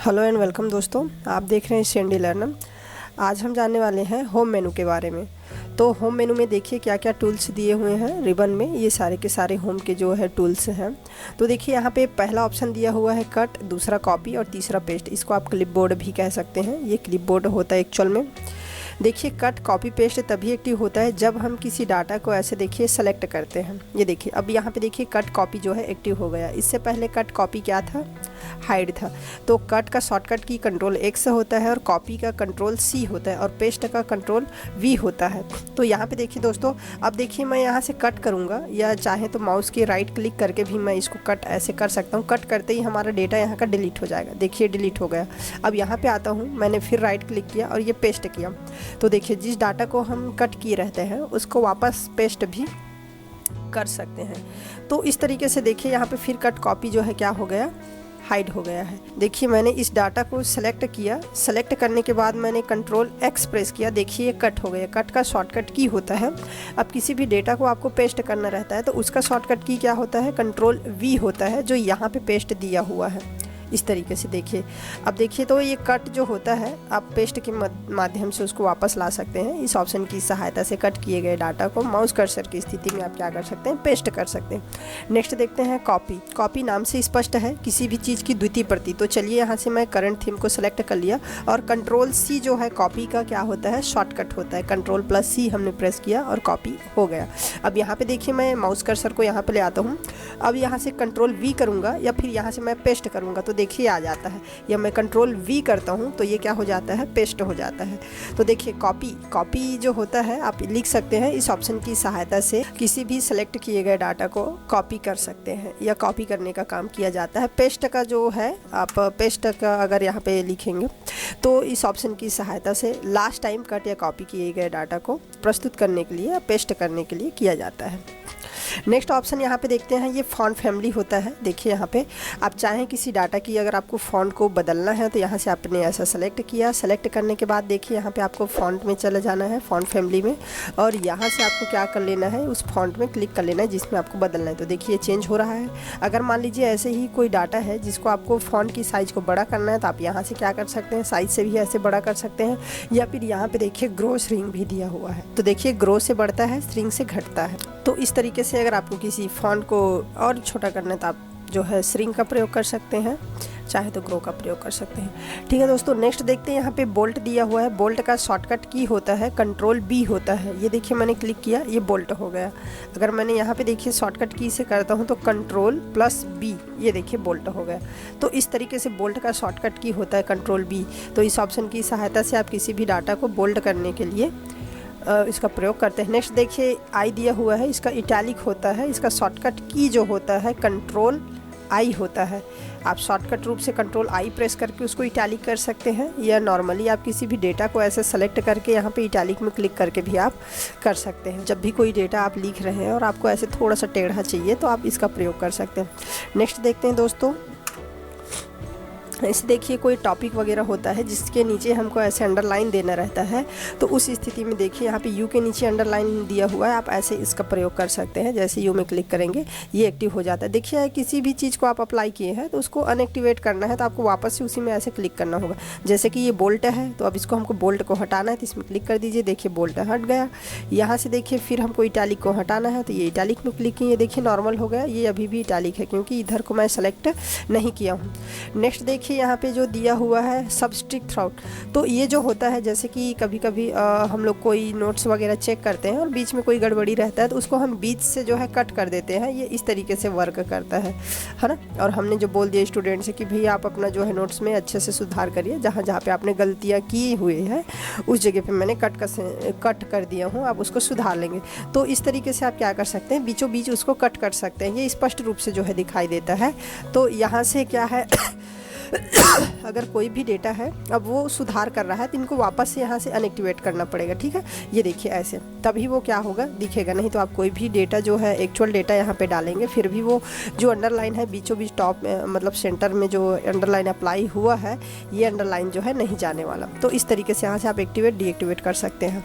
Hello and welcome दोस्तों, आप देख रहे हैं सेंडी लर्नर। आज हम जानने वाले हैं होम मेनू के बारे में। तो होम मेनू में देखिए क्या क्या टूल्स दिए हुए हैं रिबन में। ये सारे के सारे होम के जो है टूल्स हैं। तो देखिए यहाँ पे पहला ऑप्शन दिया हुआ है कट, दूसरा कॉपी और तीसरा पेस्ट। इसको आप क्लिपबोर्ड भी कह सकते हैं। ये क्लिपबोर्ड होता है एक्चुअल में। देखिए कट कॉपी पेस्ट तभी एक्टिव होता है जब हम किसी डाटा को ऐसे देखिए सेलेक्ट करते हैं। ये देखिए अब यहाँ पे देखिए कट कॉपी जो है एक्टिव हो गया। इससे पहले कट कॉपी क्या था, हाइड था। तो कट का शॉर्टकट की कंट्रोल X होता है और कॉपी का कंट्रोल C होता है और पेस्ट का कंट्रोल V होता है। तो यहाँ पे देखिए दोस्तों, अब देखिए मैं यहाँ से कट करूँगा या चाहे तो माउस के राइट क्लिक करके भी मैं इसको कट ऐसे कर सकता हूँ। कट करते ही हमारा डेटा यहाँ का डिलीट हो जाएगा। देखिए डिलीट हो गया। अब यहाँ पे आता हूँ, मैंने फिर राइट क्लिक किया और ये पेस्ट किया। तो देखिए जिस डाटा को हम कट किए रहते हैं उसको वापस पेस्ट भी कर सकते हैं। तो इस तरीके से देखिए यहाँ पे फिर कट कॉपी जो है क्या हो गया, हाइड हो गया है। देखिए मैंने इस डाटा को सेलेक्ट किया। सेलेक्ट करने के बाद मैंने कंट्रोल X प्रेस किया। देखिए कट हो गया। कट का शॉर्टकट की होता है, अब किसी भी डेटा को आपको पेस्ट करना रहता है तो उसका शॉर्टकट की क्या होता है, कंट्रोल V होता है, जो यहाँ पे पेस्ट दिया हुआ है। इस तरीके से देखिए। अब देखिए तो ये कट जो होता है आप पेस्ट के माध्यम से उसको वापस ला सकते हैं। इस ऑप्शन की सहायता से कट किए गए डाटा को माउस कर्सर की स्थिति में आप क्या कर सकते हैं, पेस्ट कर सकते हैं। नेक्स्ट देखते हैं कॉपी। कॉपी नाम से स्पष्ट है किसी भी चीज़ की द्वितीय प्रति। तो चलिए यहाँ से मैं करंट थीम को सेलेक्ट कर लिया और कंट्रोल C जो है कॉपी का क्या होता है, शॉर्टकट होता है। कंट्रोल प्लस C हमने प्रेस किया और कॉपी हो गया। अब यहाँ पे देखिए मैं माउस कर्सर को यहाँ पे ले आता हूँ। अब यहाँ से कंट्रोल V करूँगा या फिर यहाँ से मैं पेस्ट करूँगा तो देखिए आ जाता है, या मैं कंट्रोल V करता हूँ तो ये क्या हो जाता है, पेस्ट हो जाता है। तो देखिए कॉपी जो होता है आप लिख सकते हैं। इस ऑप्शन की सहायता से किसी भी सेलेक्ट किए गए डाटा को कॉपी कर सकते हैं या कॉपी करने का काम किया जाता है। पेस्ट का जो है, आप पेस्ट का अगर यहाँ पे लिखेंगे तो इस ऑप्शन की सहायता से लास्ट टाइम कट या कॉपी किए गए डाटा को प्रस्तुत करने के लिए या पेस्ट करने के लिए किया जाता है। नेक्स्ट ऑप्शन यहाँ पे देखते हैं, ये फॉन्ट फैमिली होता है। देखिए यहाँ पे आप चाहें किसी डाटा की अगर आपको फॉन्ट को बदलना है तो यहाँ से आपने ऐसा सेलेक्ट किया। सेलेक्ट करने के बाद देखिए यहाँ पे आपको फॉन्ट में चले जाना है, फॉन्ट फैमिली में, और यहाँ से आपको क्या कर लेना है, उस फॉन्ट में क्लिक कर लेना है जिसमें आपको बदलना है। तो देखिए चेंज हो रहा है। अगर मान लीजिए ऐसे ही कोई डाटा है जिसको आपको फॉन्ट की साइज़ को बड़ा करना है तो आप यहाँ से क्या कर सकते हैं, साइज़ से भी ऐसे बड़ा कर सकते हैं, या फिर यहाँ पे देखिए ग्रो श्रिंक भी दिया हुआ है। तो देखिए ग्रो से बढ़ता है, श्रिंक से घटता है। तो इस तरीके से अगर आपको किसी फॉन्ट को और छोटा करना है तो आप जो है श्रिंक का प्रयोग कर सकते हैं, चाहे तो ग्रो का प्रयोग कर सकते हैं। ठीक है दोस्तों, नेक्स्ट देखते हैं। यहाँ पे बोल्ट दिया हुआ है। बोल्ट का शॉर्टकट की होता है कंट्रोल B होता है। ये देखिए मैंने क्लिक किया, ये बोल्ट हो गया। अगर मैंने यहाँ पे देखिए शॉर्टकट की से करता हूँ तो कंट्रोल प्लस B, ये देखिए बोल्ट हो गया। तो इस तरीके से बोल्ट का शॉर्टकट की होता है कंट्रोल B। तो इस ऑप्शन की सहायता से आप किसी भी डाटा को बोल्ट करने के लिए इसका प्रयोग करते हैं। नेक्स्ट देखिए I दिया हुआ है, इसका इटैलिक होता है। इसका शॉर्टकट की जो होता है कंट्रोल I होता है। आप शॉर्टकट रूप से कंट्रोल I प्रेस करके उसको इटैलिक कर सकते हैं, या नॉर्मली आप किसी भी डेटा को ऐसे सेलेक्ट करके यहाँ पे इटैलिक में क्लिक करके भी आप कर सकते हैं। जब भी कोई डेटा आप लिख रहे हैं और आपको ऐसे थोड़ा सा टेढ़ा चाहिए तो आप इसका प्रयोग कर सकते हैं। नेक्स्ट देखते हैं दोस्तों, ऐसे देखिए कोई टॉपिक वगैरह होता है जिसके नीचे हमको ऐसे अंडरलाइन देना रहता है। तो उस स्थिति में देखिए यहाँ पे यू के नीचे अंडरलाइन दिया हुआ है, आप ऐसे इसका प्रयोग कर सकते हैं। जैसे यू में क्लिक करेंगे ये एक्टिव हो जाता है। देखिए किसी भी चीज़ को आप अप्लाई किए हैं तो उसको अनएक्टिवेट करना है तो आपको वापस से उसी में ऐसे क्लिक करना होगा। जैसे कि ये बोल्ट है तो अब इसको हमको बोल्ट को हटाना है तो इसमें क्लिक कर दीजिए। देखिए बोल्ट हट गया। यहाँ से देखिए फिर हमको इटैलिक को हटाना है तो ये इटैलिक में क्लिक किए, देखिए नॉर्मल हो गया। ये अभी भी इटैलिक है क्योंकि इधर को मैं सेलेक्ट नहीं किया हूँ। नेक्स्ट देखिए यहाँ पे जो दिया हुआ है सबस्ट्रिक्ट थ्राउट। तो ये जो होता है जैसे कि कभी कभी हम लोग कोई नोट्स वगैरह चेक करते हैं और बीच में कोई गड़बड़ी रहता है तो उसको हम बीच से जो है कट कर देते हैं। ये इस तरीके से वर्क करता है ना। और हमने जो बोल दिया स्टूडेंट से कि भैया आप अपना जो है नोट्स में अच्छे से सुधार करिए, जहाँ जहाँ पे आपने गलतियाँ की हुई है उस जगह पे मैंने कट कर दिया हूँ, आप उसको सुधार लेंगे। तो इस तरीके से आप क्या कर सकते हैं, बीचों बीच उसको कट कर सकते हैं। ये स्पष्ट रूप से जो है दिखाई देता है। तो यहाँ से क्या है अगर कोई भी डेटा है अब वो सुधार कर रहा है तो इनको वापस से यहाँ से अनएक्टिवेट करना पड़ेगा। ठीक है, ये देखिए ऐसे, तभी वो क्या होगा, दिखेगा। नहीं तो आप कोई भी डेटा जो है एक्चुअल डेटा यहाँ पे डालेंगे फिर भी वो जो अंडरलाइन है बीचों बीच टॉप में मतलब सेंटर में जो अंडरलाइन अप्लाई हुआ है ये अंडरलाइन जो है नहीं जाने वाला। तो इस तरीके से यहाँ से आप एक्टिवेट डीएक्टिवेट कर सकते हैं।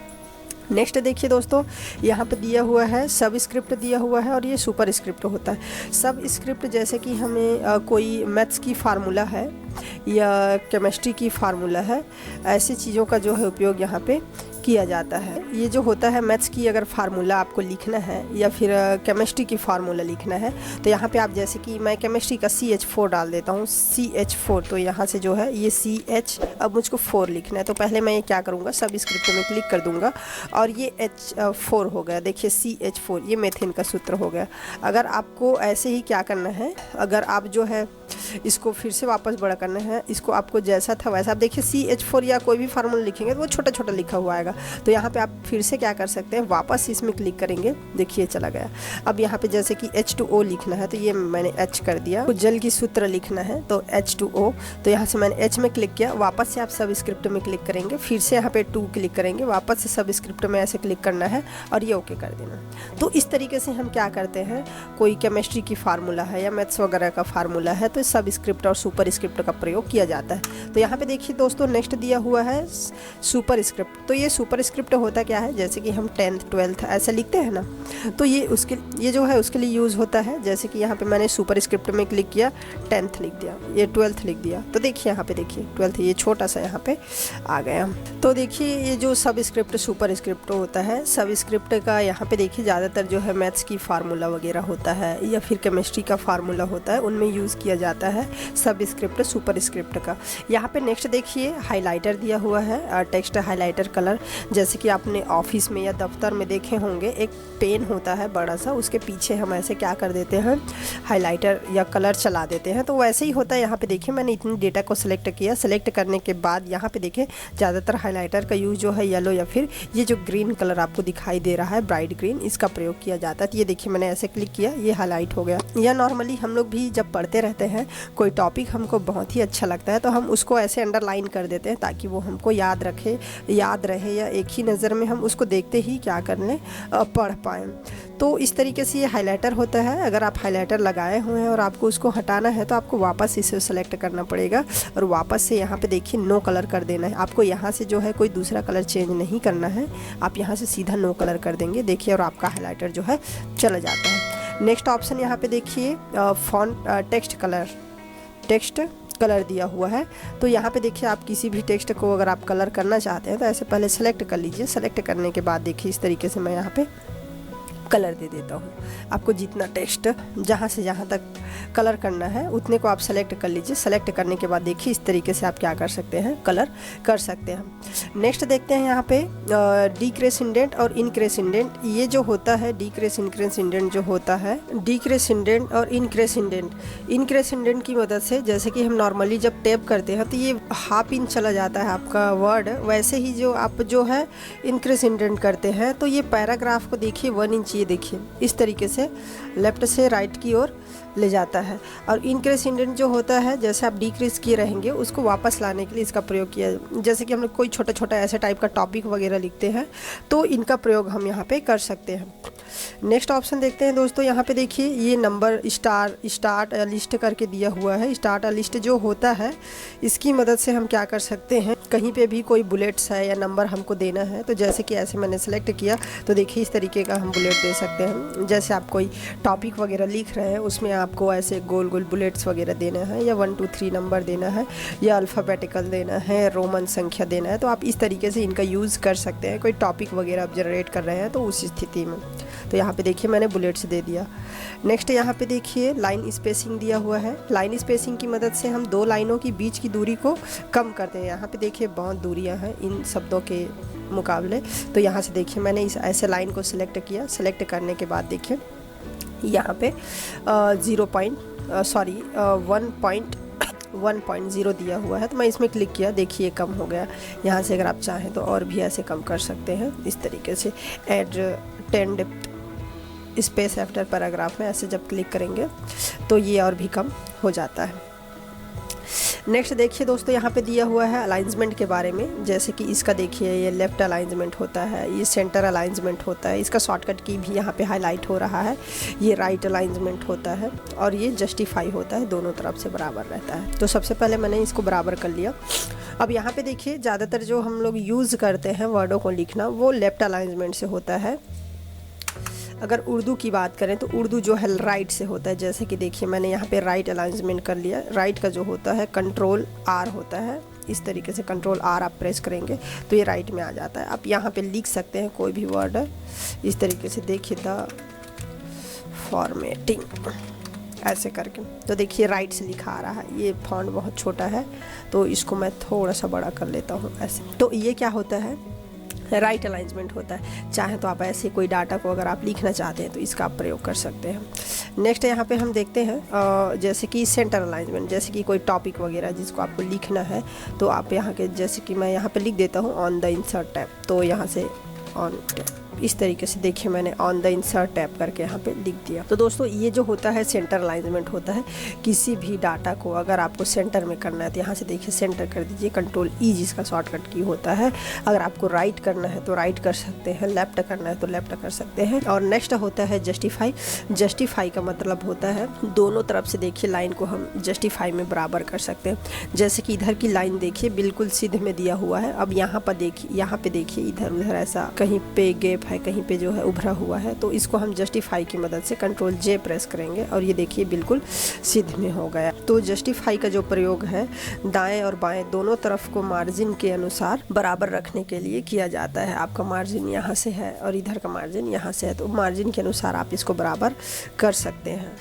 नेक्स्ट देखिए दोस्तों, यहाँ पे दिया हुआ है सब स्क्रिप्ट दिया हुआ है और ये सुपर स्क्रिप्ट होता है। सब स्क्रिप्ट जैसे कि हमें कोई मैथ्स की फार्मूला है या केमिस्ट्री की फार्मूला है, ऐसी चीज़ों का जो है उपयोग यहाँ पे किया जाता है। ये जो होता है मैथ्स की अगर फार्मूला आपको लिखना है या फिर केमिस्ट्री की फार्मूला लिखना है तो यहाँ पे आप जैसे कि मैं केमिस्ट्री का CH4 डाल देता हूँ, CH4, तो यहाँ से जो है ये CH, अब मुझको 4 लिखना है तो पहले मैं ये क्या करूँगा, सब स्क्रिप्ट में क्लिक कर दूँगा और ये H4 हो गया। देखिए CH4, ये मेथेन का सूत्र हो गया। अगर आपको ऐसे ही क्या करना है, अगर आप जो है इसको फिर से वापस बड़ा करना है, इसको आपको जैसा था वैसा, आप देखिए CH4 या कोई भी फार्मूला लिखेंगे तो वो छोटा छोटा लिखा हुआ आएगा। तो यहाँ पे आप फिर से क्या कर सकते हैं, वापस इसमें क्लिक करेंगे, देखिए चला गया। अब यहाँ पे जैसे कि H2O लिखना है तो ये मैंने H कर दिया। तो जल की सूत्र लिखना है तो H2O, तो यहाँ से मैंने H में क्लिक किया। वापस से आप सब स्क्रिप्ट में क्लिक करेंगे, फिर से यहाँ पे 2 क्लिक करेंगे, वापस से सब स्क्रिप्ट में ऐसे क्लिक करना है और ये ओके कर देना। तो इस तरीके से हम क्या करते हैं, कोई केमिस्ट्री की फार्मूला है या मैथ्स वगैरह का फार्मूला है तो सब स्क्रिप्ट और सुपर स्क्रिप्ट का प्रयोग किया जाता है। तो यहाँ पे देखिए दोस्तों नेक्स्ट दिया हुआ है सुपर स्क्रिप्ट। तो ये सुपर स्क्रिप्ट होता क्या है, जैसे कि हम 10th 12th ऐसे लिखते हैं ना, तो ये जो है उसके लिए यूज़ होता है। जैसे कि यहाँ पे मैंने सुपर स्क्रिप्ट में क्लिक किया, 10th लिख दिया, ये 12th लिख दिया, तो देखिए यहाँ पे देखिए 12th ये छोटा सा यहाँ पे आ गया। तो देखिए ये जो सब स्क्रिप्ट सुपर स्क्रिप्ट होता है, सब स्क्रिप्ट का यहाँ पे देखिए ज़्यादातर जो है मैथ्स की फार्मूला वगैरह होता है या फिर केमिस्ट्री का फार्मूला होता है, उनमें यूज़ किया जाता है सब स्क्रिप्ट सुपर स्क्रिप्ट का। यहाँ पे नेक्स्ट देखिए हाइलाइटर दिया हुआ है, टेक्स्ट हाइलाइटर कलर। जैसे कि आपने ऑफिस में या दफ्तर में देखे होंगे एक पेन होता है बड़ा सा, उसके पीछे हम ऐसे क्या कर देते हैं, हाइलाइटर या कलर चला देते हैं, तो वैसे ही होता है। यहाँ पे देखिए मैंने इतनी डेटा को सिलेक्ट किया, सिलेक्ट करने के बाद यहाँ पे देखिए ज़्यादातर हाइलाइटर का यूज़ जो है येलो या फिर ये जो ग्रीन कलर आपको दिखाई दे रहा है ब्राइट ग्रीन, इसका प्रयोग किया जाता है। तो ये देखिए मैंने ऐसे क्लिक किया, ये हाईलाइट हो गया। या नॉर्मली हम लोग भी जब पढ़ते रहते हैं कोई टॉपिक हमको बहुत ही अच्छा लगता है तो हम उसको ऐसे अंडरलाइन कर देते हैं ताकि वो हमको याद रहे या एक ही नज़र में हम उसको देखते ही क्या कर लें, पढ़ पाएँ। तो इस तरीके से ये हाइलाइटर होता है। अगर आप हाइलाइटर लगाए हुए हैं और आपको उसको हटाना है तो आपको वापस इसे सेलेक्ट करना पड़ेगा और वापस से यहाँ पे देखिए नो कलर कर देना है। आपको यहाँ से जो है कोई दूसरा कलर चेंज नहीं करना है, आप यहाँ से सीधा नो कलर कर देंगे, देखिए, और आपका हाइलाइटर जो है चला जाता है। नेक्स्ट ऑप्शन यहाँ पे देखिए फॉन्ट टेक्स्ट कलर दिया हुआ है। तो यहाँ पे देखिए आप किसी भी टेक्स्ट को अगर आप कलर करना चाहते हैं तो ऐसे पहले सेलेक्ट कर लीजिए। सेलेक्ट करने के बाद देखिए इस तरीके से मैं यहाँ पे कलर दे देता हूँ। आपको जितना टेक्स्ट जहाँ से जहाँ तक कलर करना है उतने को आप सेलेक्ट कर लीजिए। सेलेक्ट करने के बाद देखिए इस तरीके से आप क्या कर सकते हैं, कलर कर सकते हैं। नेक्स्ट देखते हैं यहाँ पे डिक्रेसेंडेंट और इनक्रेसेंडेंट। ये जो होता है डिक्रेसेंडेंट जो होता है, डिक्रेसेंडेंट और इनक्रेसेंडेंट की मदद से, जैसे कि हम नॉर्मली जब टैप करते हैं तो ये हाफ इंच चला जाता है आपका वर्ड, वैसे ही जो आप जो है इनक्रेसेंडेंट करते हैं तो ये पैराग्राफ को देखिए 1 इंच, ये देखिए इस तरीके से लेफ्ट से राइट की ओर ले जाता है। और इनक्रेसेंडेंट जो होता है, जैसे आप डिक्रीज किए रहेंगे उसको वापस लाने के लिए इसका प्रयोग किया। जैसे कि हम लोग कोई छोटा छोटा ऐसे टाइप का टॉपिक वगैरह लिखते हैं तो इनका प्रयोग हम यहाँ पे कर सकते हैं। नेक्स्ट ऑप्शन देखते हैं दोस्तों। यहाँ पे देखिए ये नंबर स्टार्ट लिस्ट करके दिया हुआ है। स्टार्ट लिस्ट जो होता है इसकी मदद से हम क्या कर सकते हैं, कहीं पे भी कोई बुलेट्स है या नंबर हमको देना है तो जैसे कि ऐसे मैंने सेलेक्ट किया तो देखिए इस तरीके का हम बुलेट दे सकते हैं। जैसे आप कोई टॉपिक वगैरह लिख रहे हैं उसमें आपको ऐसे गोल गोल बुलेट्स वगैरह देना है या 1 2 3 नंबर देना है या अल्फ़ाबेटिकल देना है, रोमन संख्या देना है, तो आप इस तरीके से इनका यूज़ कर सकते हैं कोई टॉपिक वगैरह आप जनरेट कर रहे हैं तो उस स्थिति में। तो यहाँ पे देखिए मैंने बुलेट्स दे दिया। नेक्स्ट यहाँ पे देखिए लाइन स्पेसिंग दिया हुआ है। लाइन स्पेसिंग की मदद से हम 2 लाइनों की बीच की दूरी को कम करते हैं। यहाँ पे देखिए बहुत दूरियाँ हैं इन शब्दों के मुकाबले। तो यहाँ से देखिए मैंने इस ऐसे लाइन को सिलेक्ट किया। सिलेक्ट करने के बाद देखिए यहाँ पे 1.0 दिया हुआ है तो मैं इसमें क्लिक किया, देखिए कम हो गया। यहाँ से अगर आप चाहें तो और भी ऐसे कम कर सकते हैं इस तरीके से। Add 10 depth space after paragraph में ऐसे जब क्लिक करेंगे तो ये और भी कम हो जाता है। नेक्स्ट देखिए दोस्तों यहाँ पे दिया हुआ है अलाइंसमेंट के बारे में। जैसे कि इसका देखिए ये लेफ़्ट अलाइंसमेंट होता है, ये सेंटर अलाइंसमेंट होता है, इसका शॉर्टकट की भी यहाँ पे हाईलाइट हो रहा है। ये राइट अलाइंसमेंट होता है और ये जस्टिफाई होता है, दोनों तरफ से बराबर रहता है। तो सबसे पहले मैंने इसको बराबर कर लिया। अब यहाँ पे देखिए ज़्यादातर जो हम लोग यूज़ करते हैं वर्डों को लिखना वो लेफ़्ट अलाइंसमेंट से होता है। अगर उर्दू की बात करें तो उर्दू जो है राइट से होता है। जैसे कि देखिए मैंने यहाँ पे राइट अलाइंसमेंट कर लिया। राइट का जो होता है कंट्रोल आर होता है, इस तरीके से कंट्रोल आर आप प्रेस करेंगे तो ये राइट में आ जाता है। आप यहाँ पे लिख सकते हैं कोई भी वर्ड इस तरीके से, देखिए द फॉर्मेटिंग ऐसे करके, तो देखिए राइट से लिखा आ रहा है। ये फॉन्ट बहुत छोटा है तो इसको मैं थोड़ा सा बड़ा कर लेता हूँ ऐसे। तो ये क्या होता है, राइट अलाइंसमेंट होता है। चाहे तो आप ऐसे कोई डाटा को अगर आप लिखना चाहते हैं तो इसका आप प्रयोग कर सकते हैं। नेक्स्ट यहाँ पे हम देखते हैं जैसे कि सेंटर अलाइंसमेंट। जैसे कि कोई टॉपिक वगैरह जिसको आपको लिखना है तो आप यहाँ के, जैसे कि मैं यहाँ पे लिख देता हूँ ऑन द इंसर्ट टैब, तो यहाँ से ऑन इस तरीके से देखिए मैंने ऑन द इंसर्ट टैब करके यहाँ पे लिख दिया। तो दोस्तों ये जो होता है सेंटर अलाइनमेंट होता है। किसी भी डाटा को अगर आपको सेंटर में करना है तो यहाँ से देखिए सेंटर कर दीजिए, कंट्रोल ई जिसका शॉर्टकट की होता है। अगर आपको राइट करना है तो राइट कर सकते हैं, लेफ्ट करना है तो लेफ्ट कर सकते हैं। और नेक्स्ट होता है जस्टिफाई। जस्टिफाई का मतलब होता है दोनों तरफ से देखिए लाइन को हम जस्टिफाई में बराबर कर सकते हैं। जैसे कि इधर की लाइन देखिए बिल्कुल सीधे में दिया हुआ है। अब यहाँ पर देखिए, यहाँ पे देखिए इधर उधर ऐसा कहीं पे गैप है, कहीं पे जो है उभरा हुआ है, तो इसको हम जस्टिफाई की मदद से कंट्रोल जे प्रेस करेंगे और ये देखिए बिल्कुल सीधे में हो गया। तो जस्टिफाई का जो प्रयोग है दाएं और बाएं दोनों तरफ को मार्जिन के अनुसार बराबर रखने के लिए किया जाता है। आपका मार्जिन यहाँ से है और इधर का मार्जिन यहाँ से है, तो मार्जिन के अनुसार आप इसको बराबर कर सकते हैं।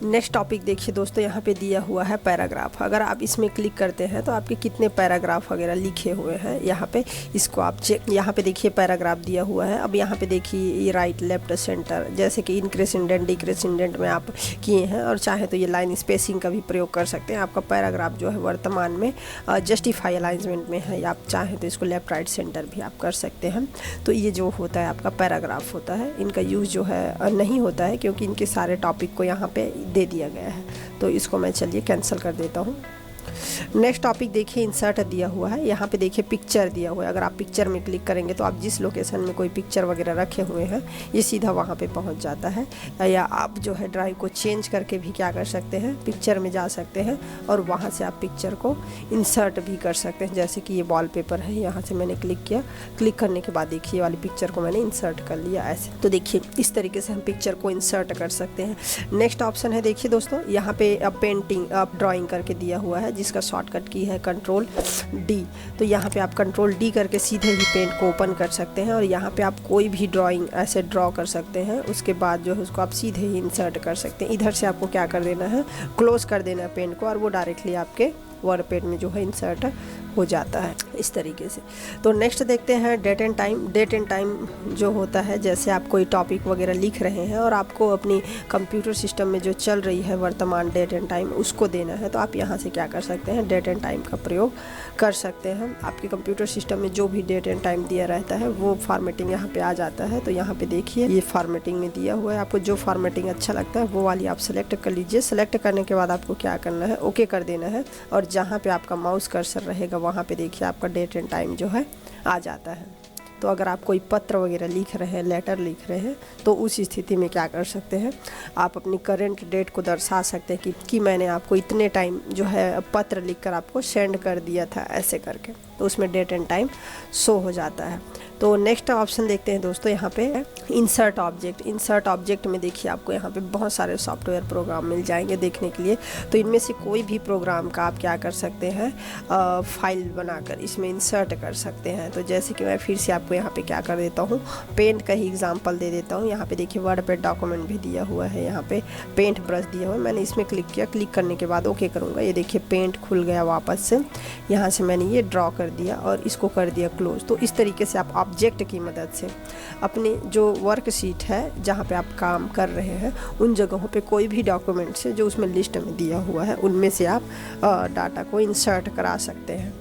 नेक्स्ट टॉपिक देखिए दोस्तों, यहाँ पे दिया हुआ है पैराग्राफ। अगर आप इसमें क्लिक करते हैं तो आपके कितने पैराग्राफ वगैरह लिखे हुए हैं यहाँ पे, इसको आप चेक, यहाँ पे देखिए पैराग्राफ दिया हुआ है। अब यहाँ पे देखिए ये राइट लेफ्ट सेंटर, जैसे कि इंक्रीजेंट डिक्रीजेंट में आप किए हैं, और चाहे तो ये लाइन स्पेसिंग का भी प्रयोग कर सकते हैं। आपका पैराग्राफ जो है वर्तमान में जस्टिफाई अलाइनमेंट में है, या आप चाहें तो इसको लेफ्ट राइट सेंटर भी आप कर सकते हैं। तो ये जो होता है आपका पैराग्राफ होता है। इनका यूज़ जो है नहीं होता है क्योंकि इनके सारे टॉपिक को यहाँ पे दे दिया गया है, तो इसको मैं चलिए कैंसिल कर देता हूँ। नेक्स्ट टॉपिक देखिए इंसर्ट दिया हुआ है। यहाँ पे देखिए पिक्चर दिया हुआ है। अगर आप पिक्चर में क्लिक करेंगे तो आप जिस लोकेशन में कोई पिक्चर वगैरह रखे हुए हैं ये सीधा वहाँ पे पहुँच जाता है। या आप जो है ड्राइव को चेंज करके भी क्या कर सकते हैं, पिक्चर में जा सकते हैं और वहाँ से आप पिक्चर को इंसर्ट भी कर सकते हैं। जैसे कि ये वॉलपेपर है, यहाँ से मैंने क्लिक किया, क्लिक करने के बाद देखिए वाली पिक्चर को मैंने इंसर्ट कर लिया ऐसे। तो देखिए इस तरीके से हम पिक्चर को इंसर्ट कर सकते हैं। नेक्स्ट ऑप्शन है देखिए दोस्तों, यहाँ पे पेंटिंग आप ड्राइंग करके दिया हुआ है जिसका शॉर्टकट की है कंट्रोल डी। तो यहाँ पे आप कंट्रोल डी करके सीधे ही पेंट को ओपन कर सकते हैं और यहाँ पे आप कोई भी ड्राइंग ऐसे ड्रॉ कर सकते हैं। उसके बाद जो है उसको आप सीधे ही इंसर्ट कर सकते हैं। इधर से आपको क्या कर देना है, क्लोज कर देना है पेंट को, और वो डायरेक्टली आपके वर्ड पेड में जो है इंसर्ट हो जाता है इस तरीके से। तो नेक्स्ट देखते हैं date and time. Date and time जो होता है, जैसे आप कोई टॉपिक वगैरह लिख रहे हैं और आपको अपनी कंप्यूटर सिस्टम में जो चल रही है वर्तमान डेट एंड टाइम उसको देना है, तो आप यहाँ से क्या कर सकते हैं, डेट एंड टाइम का प्रयोग कर सकते हैं। आपके कंप्यूटर सिस्टम में जो भी डेट एंड टाइम दिया रहता है वो फॉर्मेटिंग यहाँ पे आ जाता है। तो यहाँ पे देखिए ये फॉर्मेटिंग में दिया हुआ है। आपको जो फॉर्मेटिंग अच्छा लगता है वो वाली आप सेलेक्ट कर लीजिए। सेलेक्ट करने के बाद आपको क्या करना है, ओके कर देना है, और जहाँ पे आपका माउस कर्सर रहेगा वहाँ पे देखिए आपका डेट एंड टाइम जो है आ जाता है। तो अगर आप कोई पत्र वगैरह लिख रहे हैं, लेटर लिख रहे हैं, तो उस स्थिति में क्या कर सकते हैं, आप अपनी करंट डेट को दर्शा सकते हैं कि मैंने आपको इतने टाइम जो है पत्र लिखकर आपको सेंड कर दिया था ऐसे करके, तो उसमें डेट एंड टाइम शो हो जाता है। तो नेक्स्ट ऑप्शन देखते हैं दोस्तों, यहाँ पे इंसर्ट ऑब्जेक्ट। इंसर्ट ऑब्जेक्ट में देखिए आपको यहाँ पे बहुत सारे सॉफ्टवेयर प्रोग्राम मिल जाएंगे देखने के लिए। तो इनमें से कोई भी प्रोग्राम का आप क्या कर सकते हैं, फाइल बनाकर इसमें इंसर्ट कर सकते हैं। तो जैसे कि मैं फिर से आपको यहाँ पे क्या कर देता हूँ, पेंट का ही एग्जाम्पल दे देता हूँ। यहाँ पे देखिए वर्ड पे डॉक्यूमेंट भी दिया हुआ है, यहाँ पे पेंट ब्रश दिया हुआ है। मैंने इसमें क्लिक किया, क्लिक करने के बाद ओके करूँगा, ये देखिए पेंट खुल गया वापस से। यहाँ से मैंने ये ड्रॉ कर दिया और इसको कर दिया क्लोज। तो इस तरीके से आप ऑब्जेक्ट की मदद से अपनी जो वर्क शीट है जहाँ पे आप काम कर रहे हैं उन जगहों पे कोई भी डॉक्यूमेंट से जो उसमें लिस्ट में दिया हुआ है उनमें से आप डाटा को इंसर्ट करा सकते हैं।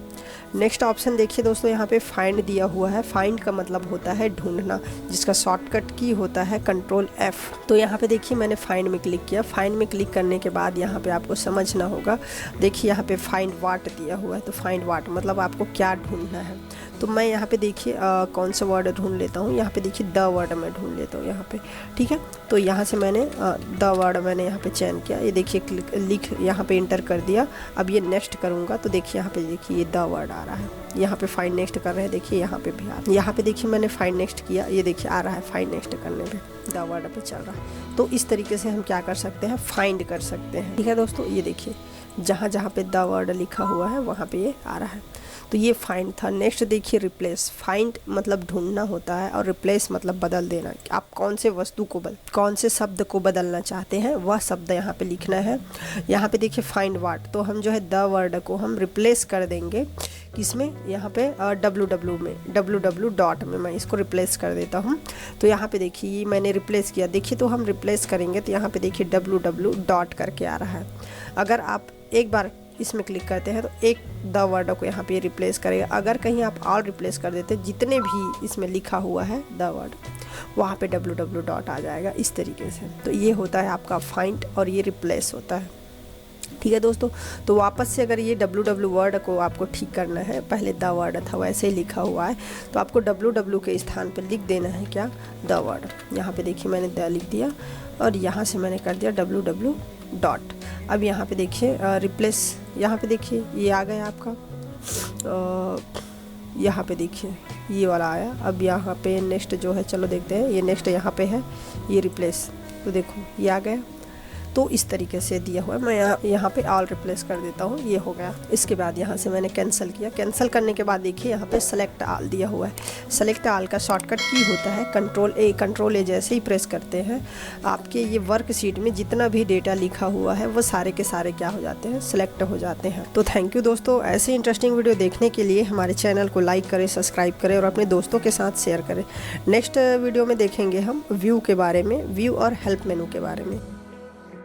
नेक्स्ट ऑप्शन देखिए दोस्तों, यहाँ पे फाइंड दिया हुआ है। फाइंड का मतलब होता है ढूंढना, जिसका शॉर्टकट की होता है कंट्रोल एफ। तो यहाँ पे देखिए मैंने फाइंड में क्लिक किया। फाइंड में क्लिक करने के बाद यहाँ पे आपको समझना होगा, देखिए यहाँ पे फाइंड वाट दिया हुआ है। तो फाइंड वाट मतलब आपको क्या ढूंढना है। तो मैं यहाँ पे देखिए कौन सा वर्ड ढूंढ लेता हूँ। यहाँ पे देखिए द वर्ड मैं ढूंढ लेता हूँ यहाँ पे, ठीक है। तो यहाँ से मैंने द वर्ड मैंने यहाँ पे चयन किया, ये देखिए लिख यहाँ पे इंटर कर दिया। अब ये नेक्स्ट करूँगा तो देखिए यहाँ पे देखिए ये द वर्ड आ रहा है। यहाँ पे फाइंड नेक्स्ट कर रहे हैं, देखिए यहाँ पे भी आ रहा है। यहाँ पे देखिए मैंने फाइंड नेक्स्ट किया, ये देखिए आ रहा है फाइंड नेक्स्ट करने पे द वर्ड पे चल रहा है। तो इस तरीके से हम क्या कर सकते हैं, फाइंड कर सकते हैं, ठीक है दोस्तों। ये देखिए जहाँ जहाँ पे द वर्ड लिखा हुआ है वहाँ पे ये आ रहा है। तो ये फाइंड था। नेक्स्ट देखिए रिप्लेस। फाइंड मतलब ढूंढना होता है और रिप्लेस मतलब बदल देना। आप कौन से वस्तु को कौन से शब्द को बदलना चाहते हैं वह शब्द यहाँ पे लिखना है। यहाँ पे देखिए फाइंड वर्ड, तो हम जो है द वर्ड को हम रिप्लेस कर देंगे किसमें, यहाँ पे www में, www डॉट में मैं इसको रिप्लेस कर देता हूँ। तो यहाँ पे देखिए ये मैंने रिप्लेस किया, देखिए तो हम रिप्लेस करेंगे तो यहाँ पे देखिए www डॉट करके आ रहा है। अगर आप एक बार इसमें क्लिक करते हैं तो एक द वर्ड को यहाँ पे रिप्लेस करेगा। अगर कहीं आप और रिप्लेस कर देते हैं जितने भी इसमें लिखा हुआ है द वर्ड, वहाँ पे www डॉट आ जाएगा इस तरीके से। तो ये होता है आपका फाइंड और ये रिप्लेस होता है, ठीक है दोस्तों। तो वापस से अगर ये www वर्ड को आपको ठीक करना है, पहले द वर्ड था वैसे ही लिखा हुआ है, तो आपको www के स्थान पर लिख देना है क्या, द वर्ड। यहाँ पे देखिए मैंने द लिख दिया और यहाँ से मैंने कर दिया www डॉट। अब यहाँ पे देखिए रिप्लेस, यहाँ पे देखिए ये आ गया आपका, यहाँ पे देखिए ये वाला आया। अब यहाँ पे नेक्स्ट जो है, चलो देखते हैं, ये नेक्स्ट यहाँ पे है ये रिप्लेस, तो देखो ये आ गया। तो इस तरीके से दिया हुआ है। मैं यहाँ पे ऑल रिप्लेस कर देता हूँ, ये हो गया। इसके बाद यहाँ से मैंने कैंसिल किया। कैंसिल करने के बाद देखिए यहाँ पे सेलेक्ट ऑल दिया हुआ है। सेलेक्ट ऑल का शॉर्टकट की होता है कंट्रोल ए जैसे ही प्रेस करते हैं आपके ये वर्कशीट में जितना भी डेटा लिखा हुआ है वो सारे के सारे क्या हो जाते हैं, सेलेक्ट हो जाते हैं। तो थैंक यू दोस्तों, ऐसे इंटरेस्टिंग वीडियो देखने के लिए हमारे चैनल को लाइक करें, सब्सक्राइब करें और अपने दोस्तों के साथ शेयर करें। नेक्स्ट वीडियो में देखेंगे हम व्यू के बारे में, व्यू और हेल्प मेनू के बारे में।